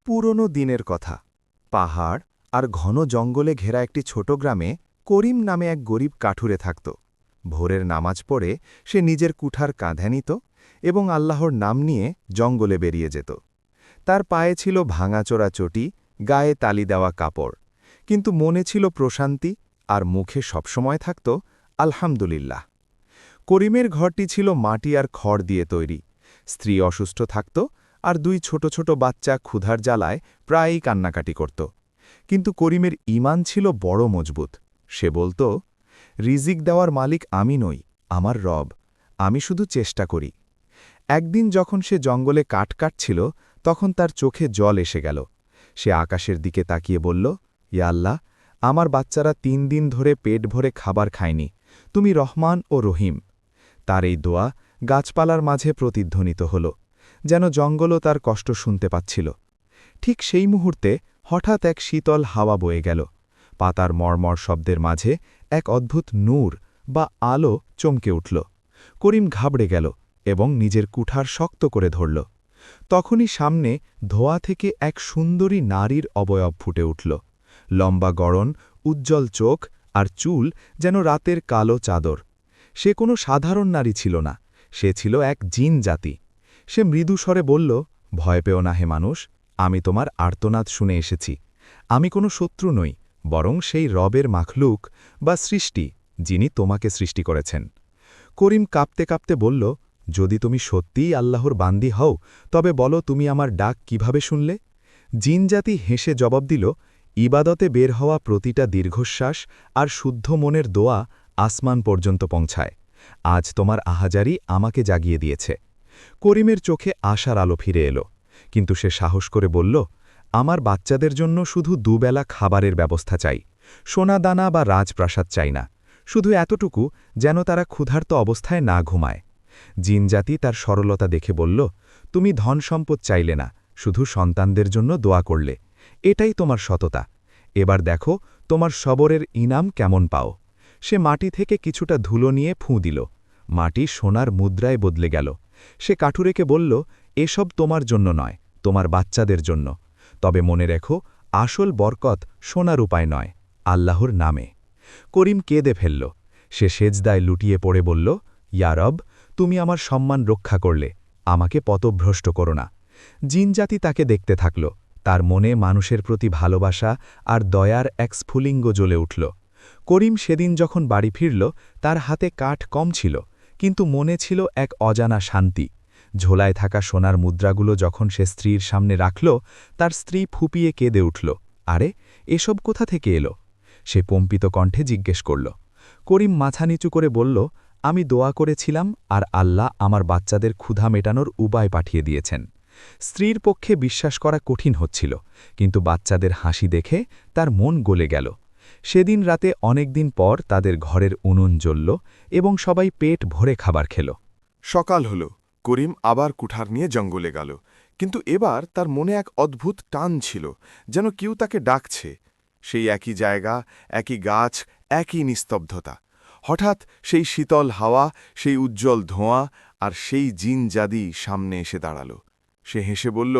পুরনো দিনের কথা। পাহাড় আর ঘন জঙ্গলে ঘেরা একটি ছোট গ্রামে করিম নামে এক গরিব কাঠুরে থাকত। ভোরের নামাজ পড়ে সে নিজের কুঠার কাঁধে নিত এবং আল্লাহর নাম নিয়ে জঙ্গলে বেরিয়ে যেত। তার পায়ে ছিল ভাঙাচোরা চটি, গায়ে তালি দেওয়া কাপড়, কিন্তু মনে ছিল প্রশান্তি আর মুখে সবসময় থাকত আলহামদুলিল্লাহ। করিমের ঘরটি ছিল মাটি আর খড় দিয়ে তৈরি। স্ত্রী অসুস্থ থাকত আর দুই ছোট ছোট বাচ্চা ক্ষুধার জ্বালায় প্রায়ই কান্নাকাটি করত। কিন্তু করিমের ঈমান ছিল বড় মজবুত। সে বলত, রিজিক দেওয়ার মালিক আমি নই, আমার রব, আমি শুধু চেষ্টা করি। একদিন যখন সে জঙ্গলে কাঠ কাটছিল, তখন তার চোখে জল এসে গেল। সে আকাশের দিকে তাকিয়ে বলল, ইয়া আল্লাহ, আমার বাচ্চারা 3 দিন ধরে পেট ভরে খাবার খায়নি, তুমি রহমান ও রহিম। তার এই দোয়া গাছপালার মাঝে প্রতিধ্বনিত হল, যেন জঙ্গলও তার কষ্ট শুনতে পাচ্ছিল। ঠিক সেই মুহূর্তে হঠাৎ এক শীতল হাওয়া বয়ে গেল। পাতার মর্মর শব্দের মাঝে এক অদ্ভুত নূর বা আলো চমকে উঠল। করিম ঘাবড়ে গেল এবং নিজের কুঠার শক্ত করে ধরল। তখনই সামনে ধোয়া থেকে এক সুন্দরী নারীর অবয়ব ফুটে উঠল। লম্বা গড়ন, উজ্জ্বল চোখ আর চুল যেন রাতের কালো চাদর। সে কোনো সাধারণ নারী ছিল না, সে ছিল এক জিন জাতি। সে মৃদু স্বরে বলল, ভয় পেও না হে মানুষ, আমি তোমার আর্তনাদ শুনে এসেছি। আমি কোনো শত্রু নই, বরং সেই রবের মাখলুক বা সৃষ্টি, যিনি তোমাকে সৃষ্টি করেছেন। করিম কাঁপতে কাঁপতে বলল, যদি তুমি সত্যিই আল্লাহর বান্দি হও, তবে বলো তুমি আমার ডাক কিভাবে শুনলে? জিনজাতি হেসে জবাব দিল, ইবাদতে বের হওয়া প্রতিটা দীর্ঘশ্বাস আর শুদ্ধ মনের দোয়া আসমান পর্যন্ত পৌঁছায়। আজ তোমার আহাজারি আমাকে জাগিয়ে দিয়েছে। করিমের চোখে আশার আলো ফিরে এলো, কিন্তু সে সাহস করে বলল, আমার বাচ্চাদের জন্য শুধু দুবেলা খাবারের ব্যবস্থা চাই, সোনাদানা বা রাজপ্রাসাদ চাই না, শুধু এতটুকু যেন তারা ক্ষুধার্ত অবস্থায় না ঘুমায়। জিনজাতি তার সরলতা দেখে বলল, তুমি ধন সম্পদ চাইলে না, শুধু সন্তানদের জন্য দোয়া করলে, এটাই তোমার সততা। এবার দেখো তোমার সবরের ইনাম কেমন পাও। সে মাটি থেকে কিছুটা ধুলো নিয়ে ফুঁ দিল। মাটি সোনার মুদ্রায় বদলে গেল। সে কাঠুরেকে বলল, এসব তোমার জন্য নয়, তোমার বাচ্চাদের জন্য। তবে মনে রেখো, আসল বরকত সোনার উপায় নয়, আল্লাহর নামে। করিম কেঁদে ফেলল। সে সেজদায় লুটিয়ে পড়ে বলল, ইয়া রব, তুমি আমার সম্মান রক্ষা করলে, আমাকে পথভ্রষ্ট করো না। জিনজাতি তাকে দেখতে থাকল। তার মনে মানুষের প্রতি ভালোবাসা আর দয়ার এক স্ফুলিঙ্গ জ্বলে উঠল। করিম সেদিন যখন বাড়ি ফিরল, তার হাতে কাঠ কম ছিল, কিন্তু মনে ছিল এক অজানা শান্তি। ঝোলায় থাকা সোনার মুদ্রাগুলো যখন সে স্ত্রীর সামনে রাখল, তার স্ত্রী ফুপিয়ে কেঁদে উঠল, আরে এসব কোথা থেকে এলো? সে কম্পিত কণ্ঠে জিজ্ঞেস করল। করিম মাথা নিচু করে বলল, আমি দোয়া করেছিলাম আর আল্লাহ আমার বাচ্চাদের ক্ষুধা মেটানোর উপায় পাঠিয়ে দিয়েছেন। স্ত্রীর পক্ষে বিশ্বাস করা কঠিন হচ্ছিল, কিন্তু বাচ্চাদের হাসি দেখে তার মন গলে গেল। সেদিন রাতে অনেকদিন পর তাদের ঘরের উনুন জ্বলল এবং সবাই পেট ভরে খাবার খেল। সকাল হল, করিম আবার কুঠার নিয়ে জঙ্গলে গেল, কিন্তু এবার তার মনে এক অদ্ভুত টান ছিল, যেন কেউ তাকে ডাকছে। সেই একই জায়গা, একই গাছ, একই নিস্তব্ধতা। হঠাৎ সেই শীতল হাওয়া, সেই উজ্জ্বল ধোঁয়া আর সেই জিনজাদি সামনে এসে দাঁড়াল। সে হেসে বলল,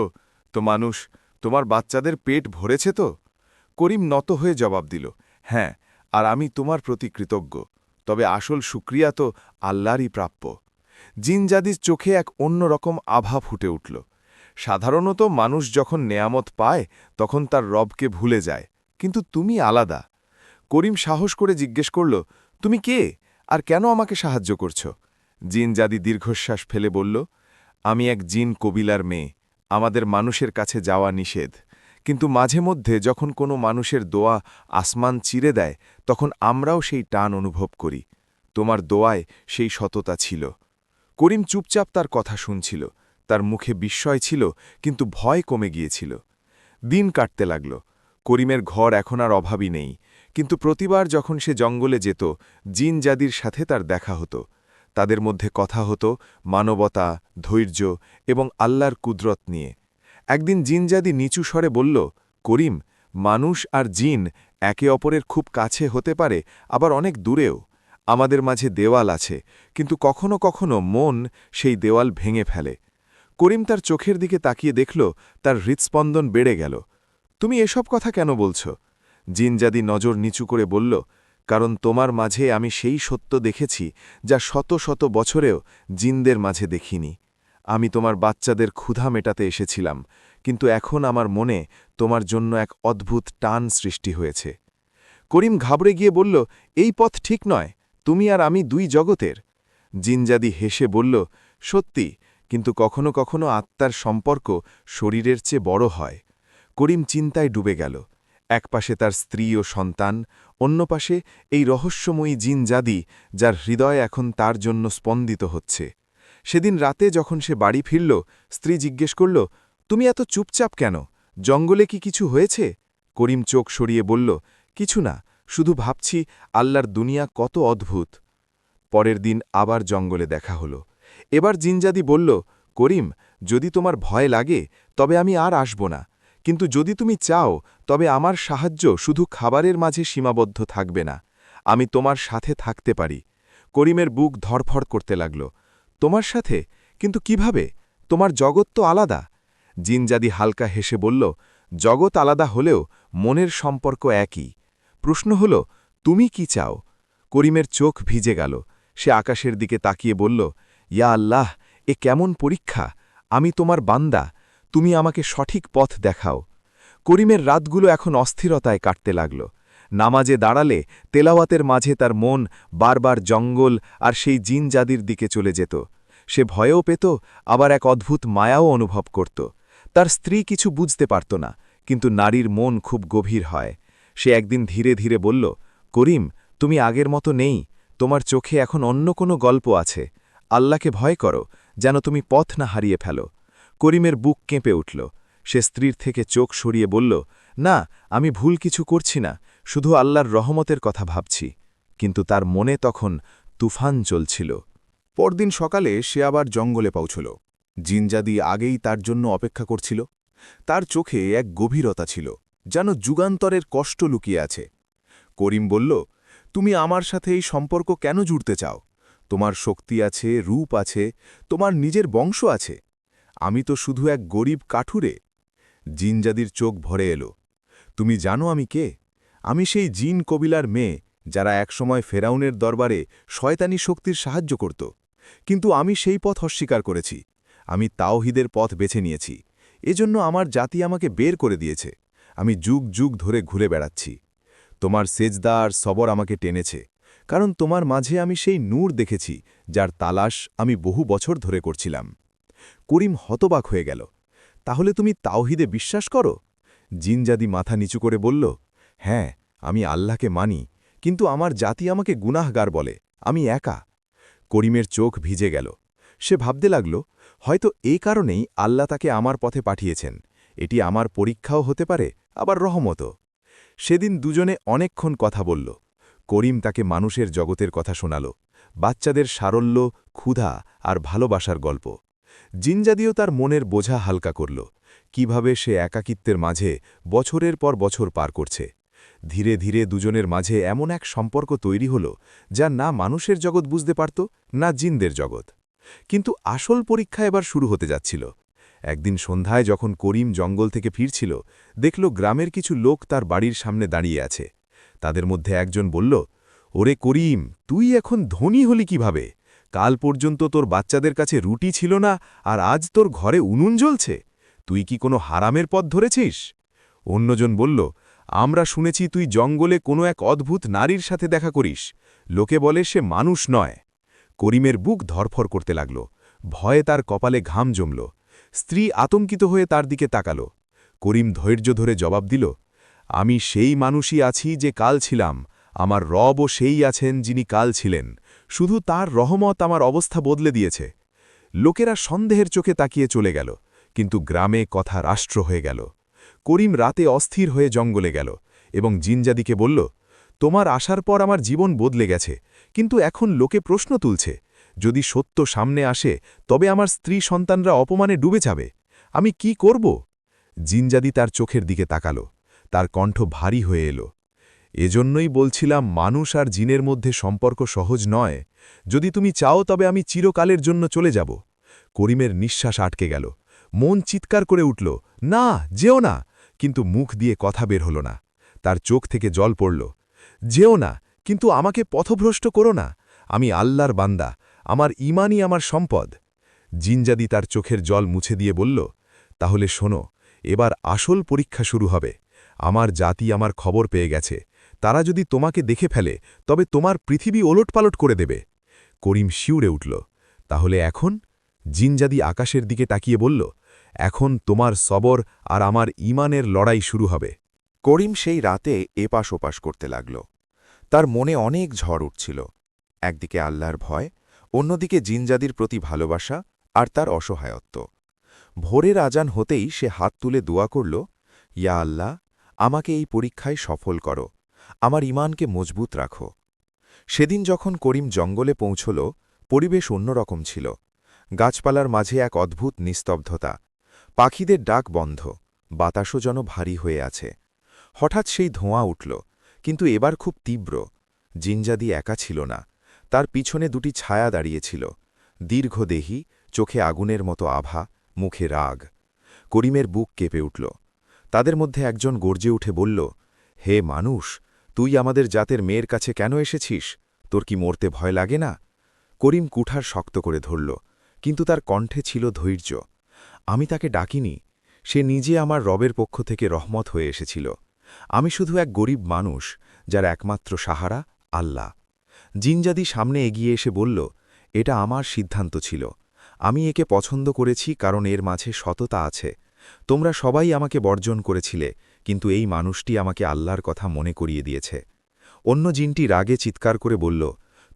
তো মানুষ, তোমার বাচ্চাদের পেট ভরেছে তো? করিম নত হয়ে জবাব দিল, হ্যাঁ, আর আমি তোমার প্রতি কৃতজ্ঞ, তবে আসল শুক্রিয়া তো আল্লাহরই প্রাপ্য। জিনজাদির চোখে এক অন্যরকম আভা ফুটে উঠল। সাধারণত মানুষ যখন নেয়ামত পায় তখন তার রবকে ভুলে যায়, কিন্তু তুমি আলাদা। করিম সাহস করে জিজ্ঞেস করল, তুমি কে আর কেন আমাকে সাহায্য করছ? জিনজাদি দীর্ঘশ্বাস ফেলে বলল, আমি এক জিন কবিলার মেয়ে, আমাদের মানুষের কাছে যাওয়া নিষেধ, কিন্তু মাঝে মধ্যে যখন কোনো মানুষের দোয়া আসমান চিরে দেয়, তখন আমরাও সেই টান অনুভব করি। তোমার দোয়ায় সেই সততা ছিল। করিম চুপচাপ তার কথা শুনছিল। তার মুখে বিস্ময় ছিল, কিন্তু ভয় কমে গিয়েছিল। দিন কাটতে লাগল। করিমের ঘর এখন আর অভাবই নেই, কিন্তু প্রতিবার যখন সে জঙ্গলে যেত, জিনজাদির সাথে তার দেখা হতো। তাদের মধ্যে কথা হতো মানবতা, ধৈর্য এবং আল্লাহর কুদরত নিয়ে। একদিন জিনজাদি নিচু স্বরে বলল, করিম, মানুষ আর জিন একে অপরের খুব কাছে হতে পারে, আবার অনেক দূরেও। আমাদের মাঝে দেওয়াল আছে, কিন্তু কখনো কখনো মন সেই দেওয়াল ভেঙে ফেলে। করিম তার চোখের দিকে তাকিয়ে দেখল তার হৃৎস্পন্দন বেড়ে গেল। তুমি এসব কথা কেন বলছ? জিনজাদি নজর নিচু করে বলল, কারণ তোমার মাঝে আমি সেই সত্য দেখেছি যা শত শত বছরেও জিনদের মাঝে দেখিনি। আমি তোমার বাচ্চাদের ক্ষুধা মেটাতে এসেছিলাম, কিন্তু এখন আমার মনে তোমার জন্য এক অদ্ভুত টান সৃষ্টি হয়েছে। করিম ঘাবড়ে গিয়ে বলল, এই পথ ঠিক নয়, তুমি আর আমি দুই জগতের। জিনজাদি হেসে বলল, সত্যি, কিন্তু কখনো কখনো আত্মার সম্পর্ক শরীরের চেয়ে বড় হয়। করিম চিন্তায় ডুবে গেল। একপাশে তার স্ত্রী ও সন্তান, অন্য পাশে এই রহস্যময়ী জিনজাদি, যার হৃদয় এখন তার জন্য স্পন্দিত হচ্ছে। সেদিন রাতে যখন সে বাড়ি ফিরল, স্ত্রী জিজ্ঞেস করল, তুমি এত চুপচাপ কেন? জঙ্গলে কি কিছু হয়েছে? করিম চোখ সরিয়ে বলল, কিছু না, শুধু ভাবছি আল্লাহর দুনিয়া কত অদ্ভুত। পরের দিন আবার জঙ্গলে দেখা হল। এবার জিনজাদি বলল, করিম, যদি তোমার ভয় লাগে তবে আমি আর আসব না, কিন্তু যদি তুমি চাও তবে আমার সাহায্য শুধু খাবারের মাঝে সীমাবদ্ধ থাকবে না। আমি তোমার সাথে থাকতে পারি। করিমের বুক ধড়ফড় করতে লাগল। তোমার সাথে? কিন্তু কিভাবে? তোমার জগৎ তো আলাদা। জিনজাদি হালকা হেসে বলল, জগৎ আলাদা হলেও মনের সম্পর্ক একই। প্রশ্ন হল, তুমি কি চাও? করিমের চোখ ভিজে গেল। সে আকাশের দিকে তাকিয়ে বলল, ইয়া আল্লাহ, এ কেমন পরীক্ষা! আমি তোমার বান্দা, তুমি আমাকে সঠিক পথ দেখাও। করিমের রাতগুলো এখন অস্থিরতায় কাটতে লাগল। নামাজে দাঁড়ালে তেলাওয়াতের মাঝে তার মন বারবার জঙ্গল আর সেই জিনজাদির দিকে চলে যেত। সে ভয়ও পেত, আবার এক অদ্ভুত মায়াও অনুভব করত। তার স্ত্রী কিছু বুঝতে পারত না, কিন্তু নারীর মন খুব গভীর হয়। সে একদিন ধীরে ধীরে বলল, করিম, তুমি আগের মতো নেই, তোমার চোখে এখন অন্য কোনো গল্প আছে। আল্লাহকে ভয় করো, যেন তুমি পথ না হারিয়ে ফেলো। করিমের বুক কেঁপে উঠল। সে স্ত্রীর থেকে চোখ সরিয়ে বলল, না, আমি ভুল কিছু করছি না, শুধু আল্লাহর রহমতের কথা ভাবছি। কিন্তু তার মনে তখন তুফান চলছিল। পরদিন সকালে সে আবার জঙ্গলে পৌঁছল। জিনজাদি আগেই তার জন্য অপেক্ষা করছিল। তার চোখে এক গভীরতা ছিল, যেন যুগান্তরের কষ্ট লুকিয়ে আছে। করিম বলল, তুমি আমার সাথে এই সম্পর্ক কেন জুড়তে চাও? তোমার শক্তি আছে, রূপ আছে, তোমার নিজের বংশ আছে। আমি তো শুধু এক গরিব কাঠুরে। জিনজাদির চোখ ভরে এলো। তুমি জানো আমি কে? আমি সেই জিন কবিলার মেয়ে, যারা একসময় ফেরাউনের দরবারে শয়তানি শক্তির সাহায্য করত। কিন্তু আমি সেই পথ অস্বীকার করেছি। আমি তাওহিদের পথ বেছে নিয়েছি। এজন্য আমার জাতি আমাকে বের করে দিয়েছে। আমি যুগ যুগ ধরে ঘুরে বেড়াচ্ছি। তোমার সেজদা আর সবর আমাকে টেনেছে, কারণ তোমার মাঝে আমি সেই নূর দেখেছি, যার তালাশ আমি বহু বছর ধরে করছিলাম। করিম হতবাক হয়ে গেল। তাহলে তুমি তাওহিদে বিশ্বাস করো? জিনজাদি মাথা নিচু করে বলল, হ্যাঁ, আমি আল্লাহকে মানি, কিন্তু আমার জাতি আমাকে গুনাহগার বলে, আমি একা। করিমের চোখ ভিজে গেল। সে ভাবতে লাগল, হয়তো এই কারণেই আল্লাহ তাকে আমার পথে পাঠিয়েছেন। এটি আমার পরীক্ষাও হতে পারে, আবার রহমতও। সেদিন দুজনে অনেকক্ষণ কথা বলল। করিম তাকে মানুষের জগতের কথা শোনাল, বাচ্চাদের সারল্য, ক্ষুধা আর ভালোবাসার গল্প। জিনজাদিও তার মনের বোঝা হালকা করল, কিভাবে সে একাকিত্বের মাঝে বছরের পর বছর পার করছে। ধীরে ধীরে দুজনের মাঝে এমন এক সম্পর্ক তৈরি হল, যা না মানুষের জগৎ বুঝতে পারত, না জিনদের জগৎ। কিন্তু আসল পরীক্ষা এবার শুরু হতে যাচ্ছিল। একদিন সন্ধ্যায় যখন করিম জঙ্গল থেকে ফিরছিল, দেখল গ্রামের কিছু লোক তার বাড়ির সামনে দাঁড়িয়ে আছে। তাদের মধ্যে একজন বলল, ওরে করিম, তুই এখন ধনী হলি কিভাবে? কাল পর্যন্ত তোর বাচ্চাদের কাছে রুটি ছিল না, আর আজ তোর ঘরে উনুন জ্বলছে। তুই কি কোনো হারামের পথ ধরেছিস? অন্যজন বলল, আমরা শুনেছি তুই জঙ্গলে কোনো এক অদ্ভুত নারীর সাথে দেখা করিস। লোকে বলে সে মানুষ নয়। করিমের বুক ধরফর করতে লাগল। ভয়ে তার কপালে ঘাম জমল। স্ত্রী আতঙ্কিত হয়ে তার দিকে তাকাল। করিম ধৈর্য ধরে জবাব দিল, আমি সেই মানুষই আছি যে কাল ছিলাম, আমার রবও সেই আছেন যিনি কাল ছিলেন, শুধু তার রহমত আমার অবস্থা বদলে দিয়েছে। লোকেরা সন্দেহের চোখে তাকিয়ে চলে গেল, কিন্তু গ্রামে কথা রাষ্ট্র হয়ে গেল। করিম রাতে অস্থির হয়ে জঙ্গলে গেল এবং জিনজাদিকে বলল, তোমার আসার পর আমার জীবন বদলে গেছে, কিন্তু এখন লোকে প্রশ্ন তুলছে, যদি সত্য সামনে আসে তবে আমার স্ত্রী সন্তানরা অপমানে ডুবে যাবে। আমি কি করব? জিনজাদি তার চোখের দিকে তাকাল। তার কণ্ঠ ভারী হয়ে এলো। এজন্যই বলছিলাম, মানুষ আর জিনের মধ্যে সম্পর্ক সহজ নয়। যদি তুমি চাও তবে আমি চিরকালের জন্য চলে যাব। করিমের নিঃশ্বাস আটকে গেল। মন চিৎকার করে উঠল, না, যেও না, কিন্তু মুখ দিয়ে কথা বের হল না। তার চোখ থেকে জল পড়ল। যেও না, কিন্তু আমাকে পথভ্রষ্ট করো না। আমি আল্লাহর বান্দা, আমার ঈমানই আমার সম্পদ। জিনজাদি তার চোখের জল মুছে দিয়ে বলল, তাহলে শোনো, এবার আসল পরীক্ষা শুরু হবে। আমার জাতি আমার খবর পেয়ে গেছে। তারা যদি তোমাকে দেখে ফেলে তবে তোমার পৃথিবী ওলটপালট করে দেবে। করিম শিউরে উঠল। তাহলে এখন? জিনজাদি আকাশের দিকে তাকিয়ে বলল, এখন তোমার সবর আর আমার ঈমানের লড়াই শুরু হবে। করিম সেই রাতে এপাশ ওপাশ করতে লাগল। তার মনে অনেক ঝড় উঠছিল। একদিকে আল্লাহর ভয়, অন্যদিকে জিনজাদির প্রতি ভালোবাসা আর তার অসহায়ত্ব। ভোরের আজান হতেই সে হাত তুলে দোয়া করল, ইয়া আল্লাহ, আমাকে এই পরীক্ষায় সফল করো, আমার ঈমানকে মজবুত রাখো। সেদিন যখন করিম জঙ্গলে পৌঁছল, পরিবেশ অন্যরকম ছিল। গাছপালার মাঝে এক অদ্ভুত নিস্তব্ধতা। পাখিদের ডাক বন্ধ, বাতাসও যেন ভারী হয়ে আছে। হঠাৎ সেই ধোঁয়া উঠল, কিন্তু এবার খুব তীব্র। জিনজাদি একা ছিল না, তার পিছনে দুটি ছায়া দাঁড়িয়েছিল। দীর্ঘদেহী, চোখে আগুনের মতো আভা, মুখে রাগ। করিমের বুক কেঁপে উঠল। তাদের মধ্যে একজন গর্জে উঠে বলল, হে মানুষ, তুই আমাদের জাতের মেয়ের কাছে কেন এসেছিস? তোর কি মরতে ভয় লাগে না? করিম কুঠার শক্ত করে ধরল, কিন্তু তার কণ্ঠে ছিল ধৈর্য। আমি তাকে ডাকিনি, সে নিজে আমার রবের পক্ষ থেকে রহমত হয়ে এসেছিল। আমি শুধু এক গরিব মানুষ, যার একমাত্র সাহারা আল্লাহ। জিনজাদি সামনে এগিয়ে এসে বলল, এটা আমার সিদ্ধান্ত ছিল। আমি একে পছন্দ করেছি কারণ এর মাঝে সততা আছে। তোমরা সবাই আমাকে বর্জন করেছিলে, কিন্তু এই মানুষটি আমাকে আল্লাহর কথা মনে করিয়ে দিয়েছে। অন্য জিনটি রাগে চিৎকার করে বলল,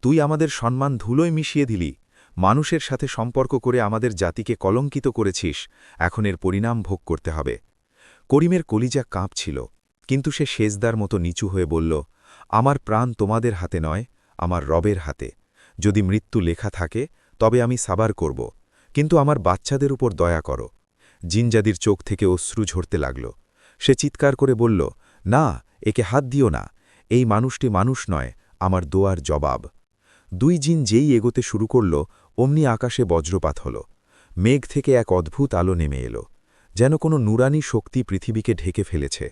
তুই আমাদের সম্মান ধুলোয় মিশিয়ে দিলি। মানুষের সাথে সম্পর্ক করে আমাদের জাতিকে কলঙ্কিত করেছিস, এখন এর পরিণাম ভোগ করতে হবে। করিমের কলিজা কাঁপছিল, কিন্তু সে সেজদার মতো নিচু হয়ে বলল, আমার প্রাণ তোমাদের হাতে নয়, আমার রবের হাতে। যদি মৃত্যু লেখা থাকে তবে আমি সাবার করব, কিন্তু আমার বাচ্চাদের উপর দয়া করো। জিনজাদির চোখ থেকে অশ্রু ঝরতে লাগল। সে চিৎকার করে বলল, না, একে হাত দিও না। এই মানুষটি মানুষ নয়, আমার দোয়ার জবাব। দুই জিন যেই এগোতে শুরু করল, অমনি আকাশে বজ্রপাত হল। মেঘ থেকে এক অদ্ভুত আলো নেমে এলো, যেন কোনো নুরানি শক্তি পৃথিবীকে ঢেকে ফেলেছে।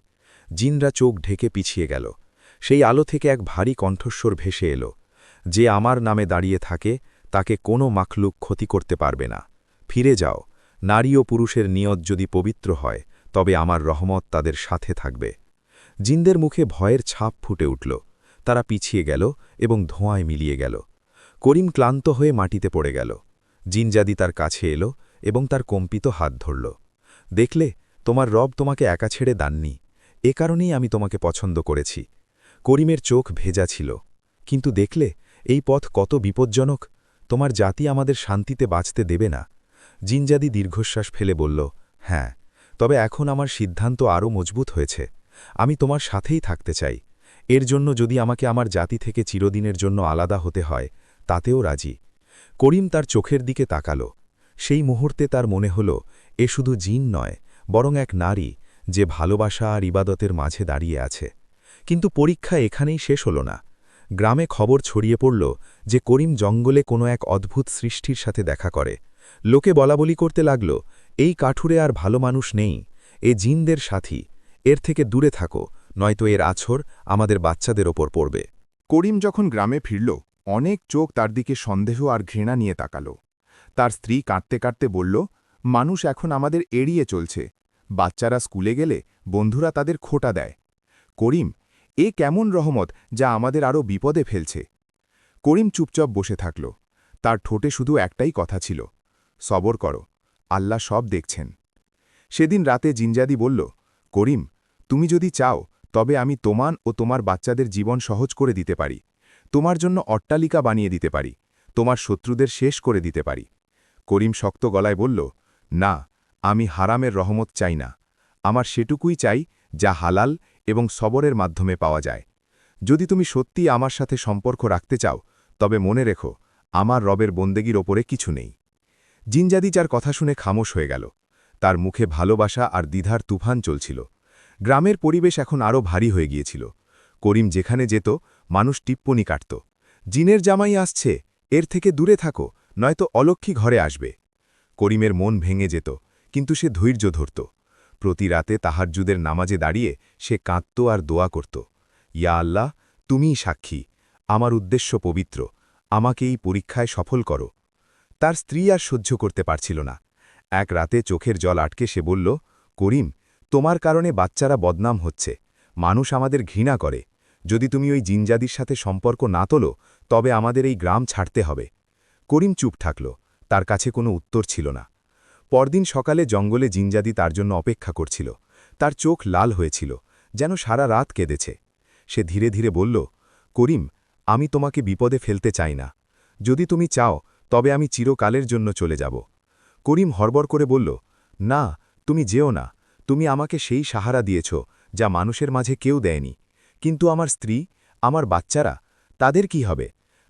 জিনরা চোখ ঢেকে পিছিয়ে গেল। সেই আলো থেকে এক ভারী কণ্ঠস্বর ভেসে এলো, যে আমার নামে দাঁড়িয়ে থাকে তাকে কোনো মাখলুক ক্ষতি করতে পারবে না। ফিরে যাও, নারী ও পুরুষের নিয়ত যদি পবিত্র হয় তবে আমার রহমত তাদের সাথে থাকবে। জিনদের মুখে ভয়ের ছাপ ফুটে উঠল। তারা পিছিয়ে গেল এবং ধোঁয়ায় মিলিয়ে গেল। করিম ক্লান্ত হয়ে মাটিতে পড়ে গেল। জিনজাদি তার কাছে এলো এবং তার কম্পিত হাত ধরল। দেখলে, তোমার রব তোমাকে একা ছেড়ে দাননি, এ কারণেই আমি তোমাকে পছন্দ করেছি। করিমের চোখ ভেজা ছিল, কিন্তু দেখলে, এই পথ কত বিপজ্জনক। তোমার জাতি আমাদের শান্তিতে বাঁচতে দেবে না। জিনজাদি দীর্ঘশ্বাস ফেলে বলল, হ্যাঁ, তবে এখন আমার সিদ্ধান্ত আরও মজবুত হয়েছে। আমি তোমার সাথেই থাকতে চাই। এর জন্য যদি আমাকে আমার জাতি থেকে চিরদিনের জন্য আলাদা হতে হয়, তাতেও রাজি। করিম তার চোখের দিকে তাকাল। সেই মুহূর্তে তার মনে হল, এ শুধু জিন নয়, বরং এক নারী, যে ভালোবাসা আর ইবাদতের মাঝে দাঁড়িয়ে আছে। কিন্তু পরীক্ষা এখানেই শেষ হল না। গ্রামে খবর ছড়িয়ে পড়ল যে করিম জঙ্গলে কোনো এক অদ্ভুত সৃষ্টির সাথে দেখা করে। লোকে বলাবলি করতে লাগল, এই কাঠুরে আর ভালো মানুষ নেই, এ জিনদের সাথী। এর থেকে দূরে থাকো, নয়তো এর আছর আমাদের বাচ্চাদের ওপর পড়বে। করিম যখন গ্রামে ফিরল, অনেক চোখ তার দিকে সন্দেহ আর ঘৃণা নিয়ে তাকাল। তার স্ত্রী কাঁদতে কাঁদতে বলল, মানুষ এখন আমাদের এড়িয়ে চলছে। বাচ্চারা স্কুলে গেলে বন্ধুরা তাদের খোঁটা দেয়। করিম, এ কেমন রহমত যা আমাদের আরও বিপদে ফেলছে? করিম চুপচাপ বসে থাকল। তার ঠোঁটে শুধু একটাই কথা ছিল, সবর করো, আল্লাহ সব দেখছেন। সেদিন রাতে জিনজাদি বলল, করিম, তুমি যদি চাও তবে আমি তোমার ও তোমার বাচ্চাদের জীবন সহজ করে দিতে পারি। তোমার জন্য অট্টালিকা বানিয়ে দিতে পারি, তোমার শত্রুদের শেষ করে দিতে পারি। করিম শক্ত গলায় বলল, না, আমি হারামের রহমত চাই না। আমার সেটুকুই চাই যা হালাল এবং সবরের মাধ্যমে পাওয়া যায়। যদি তুমি সত্যি আমার সাথে সম্পর্ক রাখতে চাও, তবে মনে রেখো, আমার রবের বন্দেগীর ওপরে কিছু নেই। জিনজাদি যার কথা শুনে খামোশ হয়ে গেল। তার মুখে ভালোবাসা আর দ্বিধার তুফান চলছিল। গ্রামের পরিবেশ এখন আরও ভারী হয়ে গিয়েছিল। করিম যেখানে যেত, মানুষ টিপ্পনি কাটত, জিনের জামাই আসছে, এর থেকে দূরে থাকো, নয়তো অলক্ষী ঘরে আসবে। করিমের মন ভেঙে যেত, কিন্তু সে ধৈর্য ধরত। প্রতি রাতে তাহাজ্জুদের নামাজে দাঁড়িয়ে সে কাঁদত আর দোয়া করত, ইয়া আল্লাহ, তুমিই সাক্ষী, আমার উদ্দেশ্য পবিত্র, আমাকে এই পরীক্ষায় সফল করো। তার স্ত্রী আর সহ্য করতে পারছিল না। এক রাতে চোখের জল আটকে সে বলল, করিম, তোমার কারণে বাচ্চারা বদনাম হচ্ছে, মানুষ আমাদের ঘৃণা করে। যদি তুমি ওই জিনজাদির সাথে সম্পর্ক না তোলো, তবে আমাদের এই গ্রাম ছাড়তে হবে। করিম চুপ থাকল, তার কাছে কোনো উত্তর ছিল না। পরদিন সকালে জঙ্গলে জিনজাদি তার জন্য অপেক্ষা করছিল। তার চোখ লাল হয়েছিল, যেন সারা রাত কেঁদেছে। সে ধীরে ধীরে বলল, করিম, আমি তোমাকে বিপদে ফেলতে চাই না। যদি তুমি চাও, তবে আমি চিরকালের জন্য চলে যাব। করিম হড়বড় করে বলল, না, তুমি যেও না। তুমি আমাকে সেই সাহারা দিয়েছ যা মানুষের মাঝে কেউ দেয়নি। কিন্তু আমার স্ত্রী, আমার বাচ্চারা, তাদের কি হবে?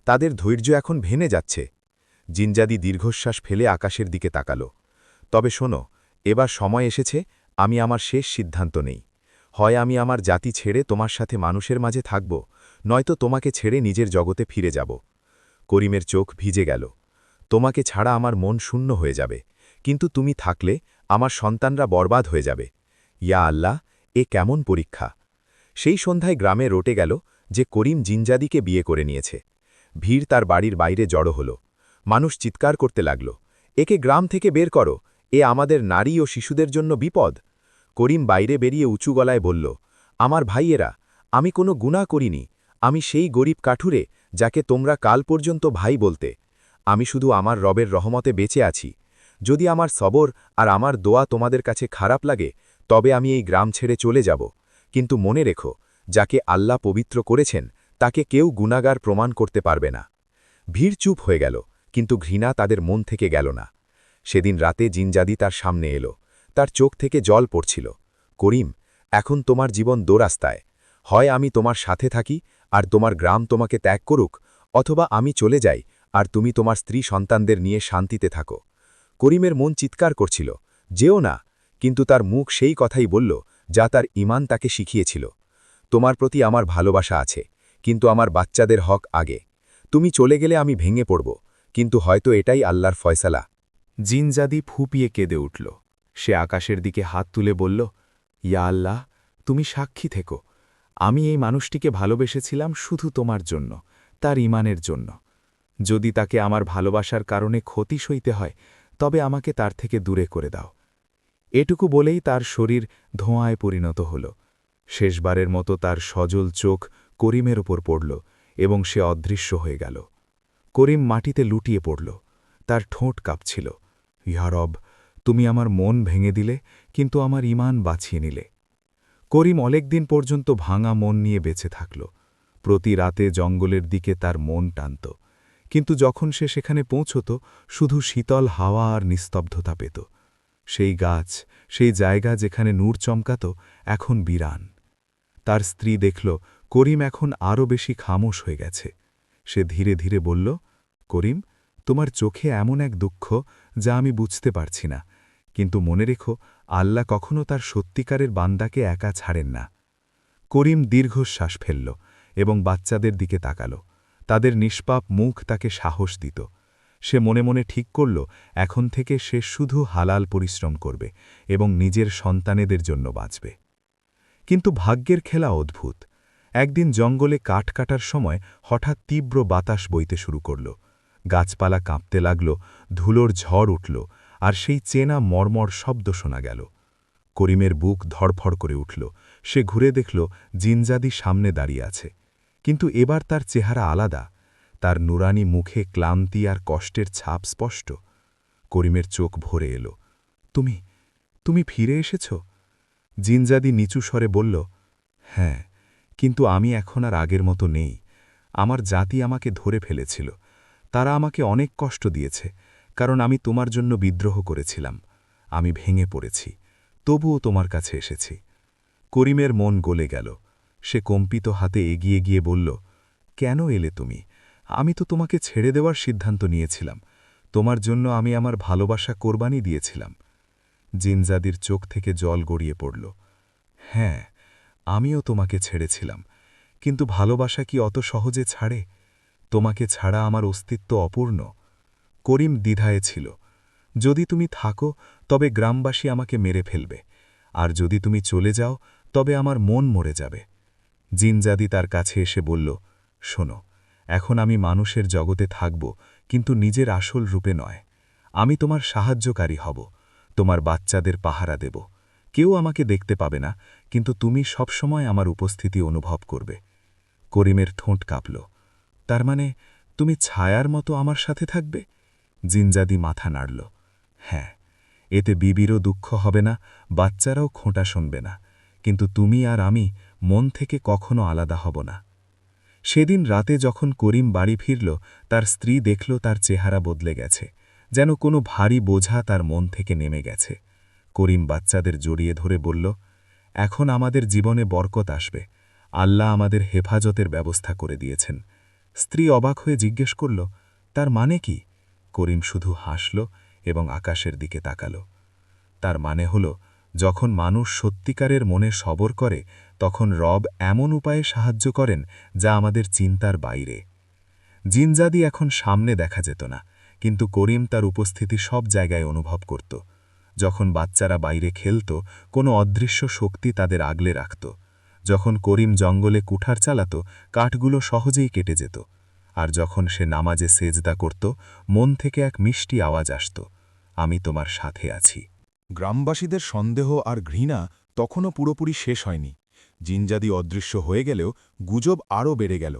তাদের ধৈর্য এখন ভেঙে যাচ্ছে। জিনজাদি দীর্ঘশ্বাস ফেলে আকাশের দিকে তাকাল। তবে শোনো, এবার সময় এসেছে, আমি আমার শেষ সিদ্ধান্ত নেই। হয় আমি আমার জাতি ছেড়ে তোমার সাথে মানুষের মাঝে থাকব, নয়তো তোমাকে ছেড়ে নিজের জগতে ফিরে যাব। করিমের চোখ ভিজে গেল। তোমাকে ছাড়া আমার মন শূন্য হয়ে যাবে, কিন্তু তুমি থাকলে আমার সন্তানরা বরবাদ হয়ে যাবে। ইয়া আল্লাহ, এ কেমন পরীক্ষা! সেই সন্ধ্যায় গ্রামে রটে গেল যে করিম জিনজাদিকে বিয়ে করে নিয়েছে। ভিড় তার বাড়ির বাইরে জড়ো হল। মানুষ চিৎকার করতে লাগল, একে গ্রাম থেকে বের করো, এ আমাদের নারী ও শিশুদের জন্য বিপদ। করিম বাইরে বেরিয়ে উঁচু গলায় বলল, আমার ভাইয়েরা, আমি কোনো গুনাহ করিনি। আমি সেই গরিব কাঠুরে যাকে তোমরা কাল পর্যন্ত ভাই বলতে। আমি শুধু আমার রবের রহমতে বেঁচে আছি। যদি আমার সবর আর আমার দোয়া তোমাদের কাছে খারাপ লাগে, তবে আমি এই গ্রাম ছেড়ে চলে যাব। কিন্তু মনে রেখো, যাকে আল্লাহ পবিত্র করেছেন তাকে কেউ গুনাহগার প্রমাণ করতে পারবে না। ভিড় চুপ হয়ে গেল, কিন্তু ঘৃণা তাদের মন থেকে গেল না। সেদিন রাতে জিনজাদি তার সামনে এলো। তার চোখ থেকে জল পড়ছিল। করিম, এখন তোমার জীবন দোরাস্তায়। হয় আমি তোমার সাথে থাকি আর তোমার গ্রাম তোমাকে ত্যাগ করুক, অথবা আমি চলে যাই আর তুমি তোমার স্ত্রী সন্তানদের নিয়ে শান্তিতে থাকো। করিমের মন চিৎকার করছিল, যেও না, কিন্তু তার মুখ সেই কথাই বলল যা তার ঈমান তাকে শিখিয়েছিল। তোমার প্রতি আমার ভালোবাসা আছে, কিন্তু আমার বাচ্চাদের হক আগে। তুমি চলে গেলে আমি ভেঙে পড়ব, কিন্তু হয়তো এটাই আল্লাহর ফয়সালা। জিনজাদি ফুপিয়ে কেঁদে উঠল। সে আকাশের দিকে হাত তুলে বলল, ইয়া আল্লাহ, তুমি সাক্ষী থেকো, আমি এই মানুষটিকে ভালোবেসেছিলাম শুধু তোমার জন্য, তার ঈমানের জন্য। যদি তাকে আমার ভালোবাসার কারণে ক্ষতি সইতে হয়, তবে আমাকে তার থেকে দূরে করে দাও। এটুকু বলেই তার শরীর ধোঁয়ায় পরিণত হল। শেষবারের মতো তার সজল চোখ করিমের ওপর পড়ল এবং সে অদৃশ্য হয়ে গেল। করিম মাটিতে লুটিয়ে পড়ল। তার ঠোঁট কাঁপছিল। ইয়া রব, তুমি আমার মন ভেঙে দিলে, কিন্তু আমার ঈমান বাঁচিয়ে নিলে। করিম অনেক দিন পর্যন্ত ভাঙা মন নিয়ে বেঁচে থাকল। প্রতি রাতে জঙ্গলের দিকে তার মন টানত, কিন্তু যখন সে সেখানে পৌঁছত, শুধু শীতল হাওয়া আর নিস্তব্ধতা পেত। সেই গাছ, সেই জায়গা যেখানে নূর চমকাত, এখন বিরান। তার স্ত্রী দেখল করিম এখন আরও বেশি খামোশ হয়ে গেছে। সে ধীরে ধীরে বলল, করিম, তোমার চোখে এমন এক দুঃখ যা আমি বুঝতে পারছি না, কিন্তু মনে রেখো, আল্লাহ কখনো তার সত্যিকারের বান্দাকে একা ছাড়েন না। করিম দীর্ঘশ্বাস ফেলল এবং বাচ্চাদের দিকে তাকাল। তাদের নিষ্পাপ মুখ তাকে সাহস দিত। সে মনে মনে ঠিক করল, এখন থেকে সে শুধু হালাল পরিশ্রম করবে এবং নিজের সন্তানেদের জন্য বাঁচবে। কিন্তু ভাগ্যের খেলা অদ্ভুত। একদিন জঙ্গলে কাঠ কাটার সময় হঠাৎ তীব্র বাতাস বইতে শুরু করল। গাছপালা কাঁপতে লাগল, ধুলোর ঝড় উঠল, আর সেই চেনা মর্মর শব্দ শোনা গেল। করিমের বুক ধড়ফড় করে উঠল। সে ঘুরে দেখল জিনজাদি সামনে দাঁড়িয়ে আছে, কিন্তু এবার তার চেহারা আলাদা। তার নুরানি মুখে ক্লান্তি আর কষ্টের ছাপ স্পষ্ট। করিমের চোখ ভরে এলো। তুমি তুমি ফিরে এসেছ? জিনজাদি নিচু স্বরে বলল, হ্যাঁ, কিন্তু আমি এখন আর আগের মতো নেই। আমার জাতি আমাকে ধরে ফেলেছিল। তারা আমাকে অনেক কষ্ট দিয়েছে, কারণ আমি তোমার জন্য বিদ্রোহ করেছিলাম। আমি ভেঙে পড়েছি, তবুও তোমার কাছে এসেছি। করিমের মন গলে গেল। সে কম্পিত হাতে এগিয়ে গিয়ে বলল, কেন এলে তুমি? আমি তো তোমাকে ছেড়ে দেওয়ার সিদ্ধান্ত নিয়েছিলাম। তোমার জন্য আমি আমার ভালোবাসা কোরবানি দিয়েছিলাম। জিনজাদির চোখ থেকে জল গড়িয়ে পড়ল। হ্যাঁ, আমিও তোমাকে ছেড়েছিলাম, কিন্তু ভালোবাসা কি অত সহজে ছাড়ে? তোমাকে ছাড়া আমার অস্তিত্ব অপূর্ণ। করিম দ্বিধায় ছিল। যদি তুমি থাকো তবে গ্রামবাসী আমাকে মেরে ফেলবে, আর যদি তুমি চলে যাও তবে আমার মন মরে যাবে। জিনজাদি তার কাছে এসে বলল, শোনো, এখন আমি মানুষের জগতে থাকব, কিন্তু নিজের আসল রূপে নয়। আমি তোমার সাহায্যকারী হব, তোমার বাচ্চাদের পাহারা দেব। কেউ আমাকে দেখতে পাবে না, কিন্তু তুমি সবসময় আমার উপস্থিতি অনুভব করবে। করিমের ঠোঁট কাঁপল। তার মানে তুমি ছায়ার মতো আমার সাথে থাকবে? জিনজাদি মাথা নাড়ল। হ্যাঁ, এতে বিবিরও দুঃখ হবে না, বাচ্চারাও খোঁটা শুনবে না, কিন্তু তুমি আর আমি মন থেকে কখনো আলাদা হব না। সেদিন রাতে যখন করিম বাড়ি ফিরল, তার স্ত্রী দেখল তার চেহারা বদলে গেছে, যেন কোনো ভারী বোঝা তার মন থেকে নেমে গেছে। করিম বাচ্চাদের জড়িয়ে ধরে বলল, এখন আমাদের জীবনে বরকত আসবে, আল্লাহ আমাদের হেফাজতের ব্যবস্থা করে দিয়েছেন। স্ত্রী অবাক হয়ে জিজ্ঞেস করল, তার মানে কি? করিম শুধু হাসল এবং আকাশের দিকে তাকাল। তার মানে হল, যখন মানুষ সত্যিকারের মনে সবর করে, তখন রব এমন উপায়ে সাহায্য করেন যা আমাদের চিন্তার বাইরে। জিনজাদি এখন সামনে দেখা যেত না, কিন্তু করিম তার উপস্থিতি সব জায়গায় অনুভব করত। যখন বাচ্চারা বাইরে খেলত, কোনো অদৃশ্য শক্তি তাদের আগলে রাখত। যখন করিম জঙ্গলে কুঠার চালাত, কাঠগুলো সহজেই কেটে যেত। আর যখন সে নামাজে সেজদা করত, মন থেকে এক মিষ্টি আওয়াজ আসত, আমি তোমার সাথে আছি। গ্রামবাসীদের সন্দেহ আর ঘৃণা তখনও পুরোপুরি শেষ হয়নি। জিনজাদি অদৃশ্য হয়ে গেলেও গুজব আরও বেড়ে গেল।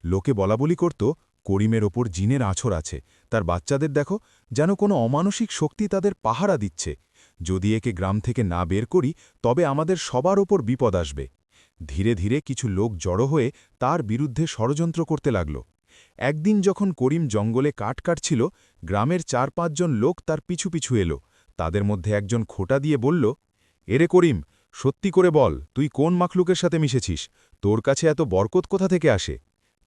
লোকে বলাবলি করত, করিমের ওপর জিনের আছর আছে, তার বাচ্চাদের দেখো, যেন কোনো অমানসিক শক্তি তাদের পাহারা দিচ্ছে। যদি একে গ্রাম থেকে না বের করি, তবে আমাদের সবার ওপর বিপদ আসবে। ধীরে ধীরে কিছু লোক জড়ো হয়ে তার বিরুদ্ধে ষড়যন্ত্র করতে লাগল। একদিন যখন করিম জঙ্গলে কাঠ কাটছিল, গ্রামের ৪-৫ জন লোক তার পিছু পিছু এলো। তাদের মধ্যে একজন খোঁটা দিয়ে বলল, এরে করিম, সত্যি করে বল, তুই কোন মাখলুকের সাথে মিশেছিস? তোর কাছে এত বরকত কোথা থেকে আসে?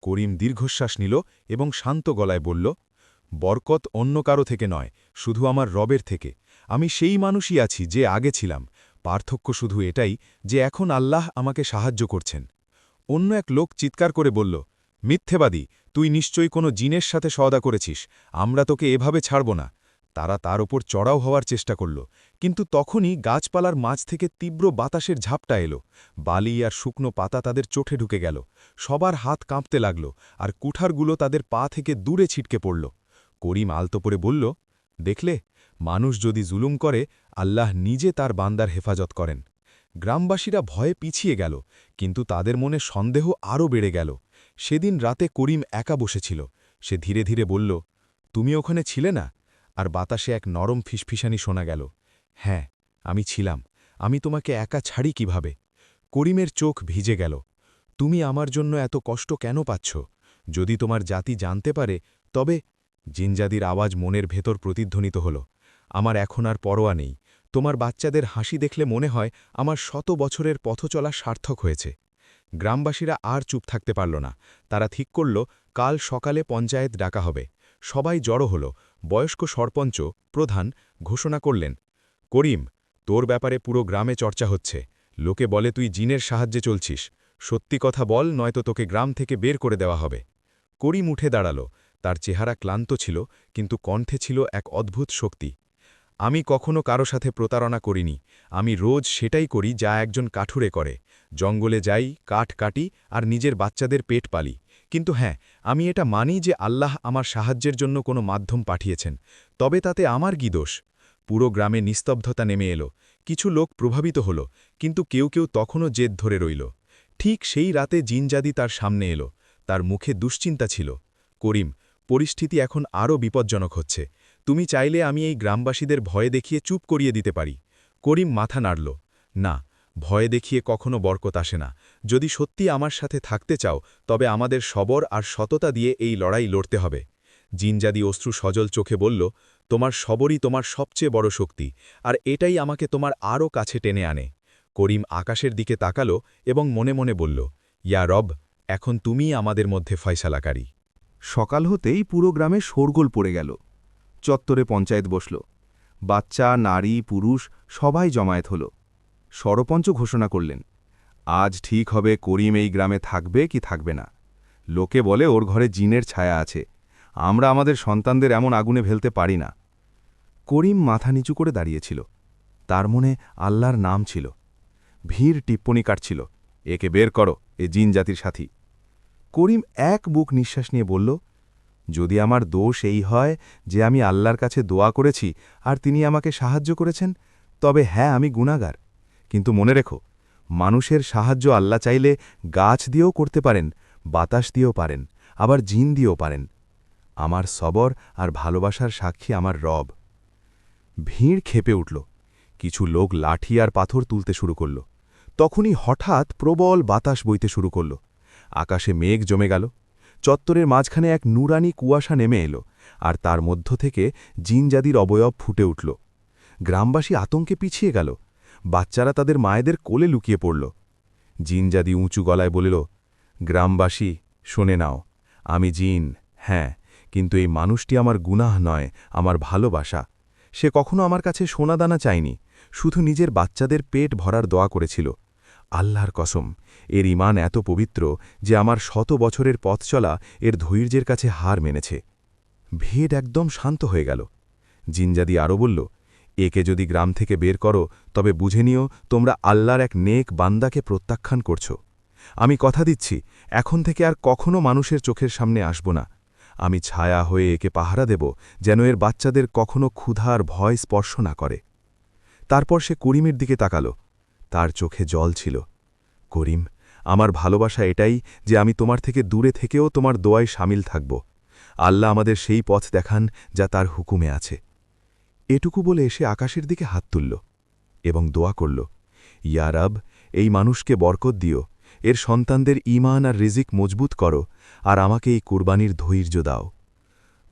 করিম দীর্ঘশ্বাস নিল এবং শান্ত গলায় বলল, বরকত অন্য কারো থেকে নয়, শুধু আমার রবের থেকে। আমি সেই মানুষই আছি যে আগে ছিলাম, পার্থক্য শুধু এটাই যে এখন আল্লাহ আমাকে সাহায্য করছেন। অন্য এক লোক চিৎকার করে বলল, মিথ্যেবাদী, তুই নিশ্চয়ই কোনো জিনের সাথে সওদা করেছিস, আমরা তোকে এভাবে ছাড়ব না। তারা তার ওপর চড়াও হওয়ার চেষ্টা করল, কিন্তু তখনই গাছপালার মাঝ থেকে তীব্র বাতাসের ঝাপটা এলো। বালি আর শুকনো পাতা তাদের চোখে ঢুকে গেল, সবার হাত কাঁপতে লাগল, আর কুঠারগুলো তাদের পা থেকে দূরে ছিটকে পড়ল। করিম আলতো করে বলল, দেখলে, মানুষ যদি জুলুম করে, আল্লাহ নিজে তার বান্দার হেফাজত করেন। গ্রামবাসীরা ভয়ে পিছিয়ে গেল, কিন্তু তাদের মনে সন্দেহ আরও বেড়ে গেল। সেদিন রাতে করিম একা বসেছিল। সে ধীরে ধীরে বলল, তুমি ওখানে ছিলে না? আর বাতাসে এক নরম ফিসফিসানি শোনা গেল, হ্যাঁ, আমি ছিলাম। আমি তোমাকে একা ছাড়ি কিভাবে? করিমের চোখ ভিজে গেল। তুমি আমার জন্য এত কষ্ট কেন পাচ্ছ? যদি তোমার জাতি জানতে পারে, তবে... জিনজাদির আওয়াজ মনের ভেতর প্রতিধ্বনিত হল, আমার এখন আর পরোয়া নেই। তোমার বাচ্চাদের হাসি দেখলে মনে হয় আমার ১০০ বছরের পথচলা সার্থক হয়েছে। গ্রামবাসীরা আর চুপ থাকতে পারল না। তারা ঠিক করল, কাল সকালে পঞ্চায়েত ডাকা হবে। সবাই জড়ো হল। বয়স্ক সরপঞ্চ, প্রধান, ঘোষণা করলেন, করিম, তোর ব্যাপারে পুরো গ্রামে চর্চা হচ্ছে। লোকে বলে তুই জিনের সাহায্যে চলছিস। সত্যি কথা বল, নয়তো তোকে গ্রাম থেকে বের করে দেওয়া হবে। করিম উঠে দাঁড়াল। তার চেহারা ক্লান্ত ছিল, কিন্তু কণ্ঠে ছিল এক অদ্ভুত শক্তি। আমি কখনো কারো সাথে প্রতারণা করিনি। আমি রোজ সেটাই করি যা একজন কাঠুরে করে। জঙ্গলে যাই, কাঠ কাটি, আর নিজের বাচ্চাদের পেট পালি। কিন্তু হ্যাঁ, আমি এটা মানি যে আল্লাহ আমার সাহায্যের জন্য কোনো মাধ্যম পাঠিয়েছেন। তবে তাতে আমার কি দোষ? পুরো গ্রামে নিস্তব্ধতা নেমে এলো। কিছু লোক প্রভাবিত হল, কিন্তু কেউ কেউ তখনও জেদ ধরে রইল। ঠিক সেই রাতে জিনজাদি তার সামনে এলো। তার মুখে দুশ্চিন্তা ছিল। করিম, পরিস্থিতি এখন আরও বিপজ্জনক হচ্ছে। তুমি চাইলে আমি এই গ্রামবাসীদের ভয়ে দেখিয়ে চুপ করিয়ে দিতে পারি। করিম মাথা নাড়ল, না, ভয়ে দেখিয়ে কখনো বরকত আসে না। যদি সত্যি আমার সাথে থাকতে চাও, তবে আমাদের সবর আর সততা দিয়ে এই লড়াই লড়তে হবে। জিনজাদি অশ্রু সজল চোখে বলল, তোমার সবরই তোমার সবচেয়ে বড় শক্তি, আর এটাই আমাকে তোমার আরও কাছে টেনে আনে। করিম আকাশের দিকে তাকাল এবং মনে মনে বলল, ইয়া রব, এখন তুমিই আমাদের মধ্যে ফয়সালাকারী। সকাল হতেই পুরো গ্রামে শোরগোল পড়ে গেল। চত্বরে পঞ্চায়েত বসল। বাচ্চা, নারী, পুরুষ সবাই জমায়েত হল। সরপঞ্চ ঘোষণা করলেন, আজ ঠিক হবে করিম এই গ্রামে থাকবে কি থাকবে না। লোকে বলে ওর ঘরে জিনের ছায়া আছে, আমরা আমাদের সন্তানদের এমন আগুনে ফেলতে পারি না। করিম মাথা নিচু করে দাঁড়িয়েছিল। তার মনে আল্লাহর নাম ছিল। ভিড় টিপ্পনি কাটছিল, একে বের করো, এ জিন জাতির সাথী। করিম এক বুক নিঃশ্বাস নিয়ে বলল, যদি আমার দোষ এই হয় যে আমি আল্লাহর কাছে দোয়া করেছি আর তিনি আমাকে সাহায্য করেছেন, তবে হ্যাঁ, আমি গুনাহগার। কিন্তু মনে রেখো, মানুষের সাহায্য আল্লাহ চাইলে গাছ দিয়েও করতে পারেন, বাতাস দিয়েও পারেন, আবার জিন দিয়েও পারেন। আমার সবর আর ভালোবাসার সাক্ষী আমার রব। ভিড় ক্ষেপে উঠল। কিছু লোক লাঠি আর পাথর তুলতে শুরু করল। তখনই হঠাৎ প্রবল বাতাস বইতে শুরু করল। আকাশে মেঘ জমে গেল। চত্বরের মাঝখানে এক নুরানি কুয়াশা নেমে এলো, আর তার মধ্য থেকে জিনজাদির অবয়ব ফুটে উঠল। গ্রামবাসী আতঙ্কে পিছিয়ে গেল। বাচ্চারা তাদের মায়েদের কোলে লুকিয়ে পড়ল। জিনজাদি উঁচু গলায় বলিল, গ্রামবাসী শোনে নাও, আমি জিন, হ্যাঁ, কিন্তু এই মানুষটি আমার গুনাহ নয়, আমার ভালোবাসা। সে কখনো আমার কাছে সোনাদানা চায়নি, শুধু নিজের বাচ্চাদের পেট ভরার দোয়া করেছিল। আল্লাহর কসম, এর ঈমান এত পবিত্র যে আমার 100 বছরের পথ চলা এর ধৈর্যের কাছে হার মেনেছে। ভিড় একদম শান্ত হয়ে গেল। জিনজাদি আরও বলল, একে যদি গ্রাম থেকে বের করো তবে বুঝে নিও তোমরা আল্লাহর এক নেক বান্দাকে প্রত্যাখ্যান করছ। আমি কথা দিচ্ছি, এখন থেকে আর কখনো মানুষের চোখের সামনে আসব না। আমি ছায়া হয়ে একে পাহারা দেব, যেন এর বাচ্চাদের কখনো ক্ষুধার ভয় স্পর্শ না করে। তারপর সে করিমের দিকে তাকাল। তার চোখে জল ছিল। করিম, আমার ভালোবাসা এটাই যে আমি তোমার থেকে দূরে থেকেও তোমার দোয়ায় সামিল থাকব। আল্লাহ আমাদের সেই পথ দেখান যা তার হুকুমে আছে। এটুকু বলে এসে আকাশের দিকে হাত তুলল এবং দোয়া করল, ইয়া রব, এই মানুষকে বরকত দিও, এর সন্তানদের ঈমান আর রিজিক মজবুত করো, আর আমাকে এই কুরবানির ধৈর্য দাও।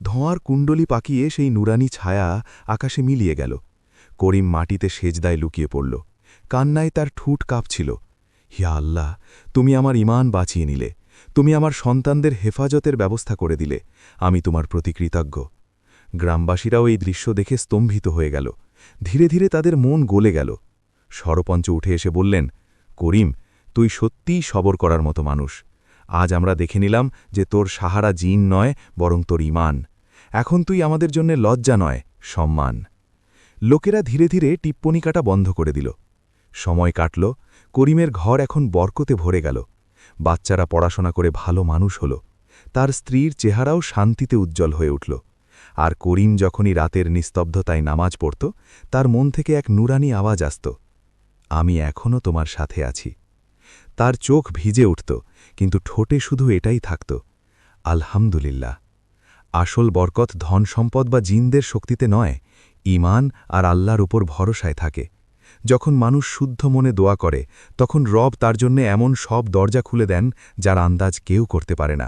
ধোঁয়ার কুণ্ডলি পাকিয়ে সেই নুরানি ছায়া আকাশে মিলিয়ে গেল। করিম মাটিতে সেজদায় লুকিয়ে পড়ল। কান্নায় তার ঠুট কাঁপছিল। হিয়া আল্লাহ, তুমি আমার ঈমান বাঁচিয়ে নিলে, তুমি আমার সন্তানদের হেফাজতের ব্যবস্থা করে দিলে, আমি তোমার প্রতি কৃতজ্ঞ। গ্রামবাসীরাও এই দৃশ্য দেখে স্তম্ভিত হয়ে গেল। ধীরে ধীরে তাদের মন গলে গেল। সরপঞ্চ উঠে এসে বললেন, করিম, তুই সত্যিই সবর করার মতো মানুষ। আজ আমরা দেখে নিলাম যে তোর সাহারা জিন নয়, বরং তোর ঈমান। এখন তুই আমাদের জন্য লজ্জা নয়, সম্মান। লোকেরা ধীরে ধীরে টিপ্পনি কাটা বন্ধ করে দিল। সময় কাটল। করিমের ঘর এখন বরকতে ভরে গেল। বাচ্চারা পড়াশোনা করে ভালো মানুষ হল। তার স্ত্রীর চেহারাও শান্তিতে উজ্জ্বল হয়ে উঠল। আর করিম যখনই রাতের নিস্তব্ধতায় নামাজ পড়ত, তার মন থেকে এক নুরানি আওয়াজ আসত, আমি এখনও তোমার সাথে আছি। তার চোখ ভিজে উঠত, কিন্তু ঠোঁটে শুধু এটাই থাকত, আলহামদুলিল্লাহ। আসল বরকত ধন সম্পদ বা জিনদের শক্তিতে নয়, ঈমান আর আল্লাহর উপর ভরসায় থাকে। যখন মানুষ শুদ্ধ মনে দোয়া করে, তখন রব তার জন্য এমন সব দরজা খুলে দেন যার আন্দাজ কেউ করতে পারে না।